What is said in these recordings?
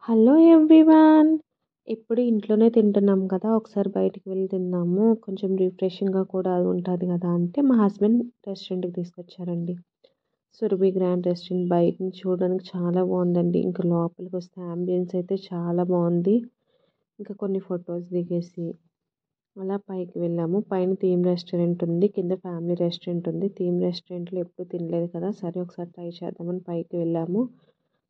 Hello everyone. ఎప్పుడు ఇంట్లోనే తింటున్నాం కదా! ఒకసారి బయటికి వెళ్ళి తిందాము. కొంచెం రిఫ్రెషింగ్‌గా కూడా ఉంటది కదా! అంటే మా హస్బెండ్ రెస్టారెంట్‌కి తీసుకొచ్చారండి. సురభి గ్రాండ్ రెస్టారెంట్ బయట నుంచి చూడడానికి చాలా బాగుందండి. ఇంకా లోపలికొస్తే యాంబియన్స్ అయితే చాలా బాగుంది. ఇంకా కొన్ని ఫొటోస్ దిగేసి అలా పైకి వెళ్ళాము. పైన థీమ్ రెస్టారెంట్ ఉంది. కింద ఫ్యామిలీ రెస్టారెంట్ ఉంది. థీమ్ రెస్టారెంట్‌లో ఎప్పుడు తినలేదు కదా! సరే ఒకసారి ట్రై చేద్దామని పైకి వెళ్ళాము.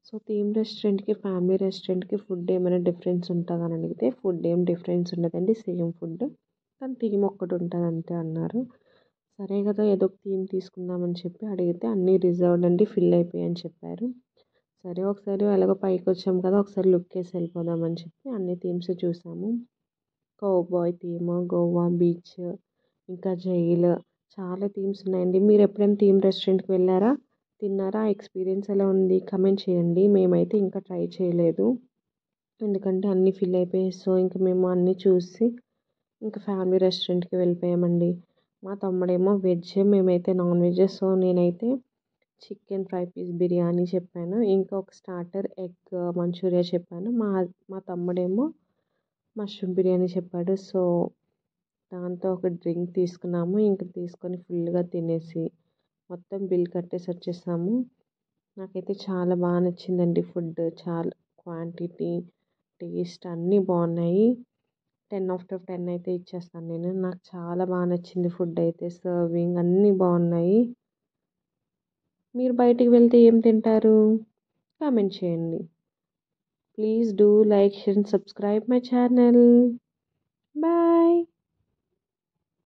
సో థీమ్ రెస్టారెంట్‌కి, ఫ్యామిలీ రెస్టారెంట్‌కి ఫుడ్ ఏమైనా డిఫరెన్స్ ఉంటుందా అని అడిగితే ఫుడ్ ఏం డిఫరెన్స్ ఉండదండి. Same food. కానీ థీమ్ ఒక్కటి ఉంటుంది అంతే అన్నారు. సరే కదా ఏదో ఒక థీమ్ తీసుకుందామని చెప్పి అడిగితే అన్నీ రిజర్వ్డ్ అండి, ఫిల్ అయిపోయాయని చెప్పారు. సరే ఒకసారి ఎలాగో పైకి వచ్చాం కదా ఒకసారి లుక్ వేసి వెళ్ళిపోదామని చెప్పి అన్ని థీమ్స్ చూసాము. కౌబాయ్ థీమ్, గోవా బీచ్, ఇంకా జైలు, చాలా థీమ్స్ ఉన్నాయండి. మీరు ఎప్పుడైనా థీమ్ రెస్టారెంట్‌కి వెళ్ళారా? తిన్నారా? ఎక్స్పీరియన్స్ ఎలా ఉంది? కమెంట్ చేయండి. మేమైతే ఇంకా ట్రై చేయలేదు. ఎందుకంటే అన్నీ ఫిల్ అయిపోయాయి. సో ఇంక మేము అన్నీ చూసి ఇంకా ఫ్యామిలీ రెస్టారెంట్‌కి వెళ్ళిపోయామండి. మా తమ్ముడేమో వెజ్, మేమైతే నాన్ వెజ్. సో నేనైతే చికెన్ ఫ్రై పీస్ బిర్యానీ చెప్పాను. ఇంకా ఒక స్టార్టర్ ఎగ్ మంచూరియా చెప్పాను. మా తమ్ముడేమో మష్రూమ్ బిర్యానీ చెప్పాడు. సో దాంతో ఒక డ్రింక్ తీసుకున్నాము. ఇంక తీసుకొని ఫుల్గా తినేసి మొత్తం బిల్ కట్టేసి వచ్చేసాము. నాకైతే చాలా బాగా నచ్చిందండి ఫుడ్. చాలా క్వాంటిటీ, టేస్ట్ అన్నీ బాగున్నాయి. 10/10 అయితే ఇచ్చేస్తాను నేను. నాకు చాలా బాగా నచ్చింది ఫుడ్ అయితే. సర్వింగ్ అన్నీ బాగున్నాయి. మీరు బయటికి వెళ్తే ఏం తింటారు? కామెంట్ చేయండి. Please do like, share and subscribe my channel. Bye.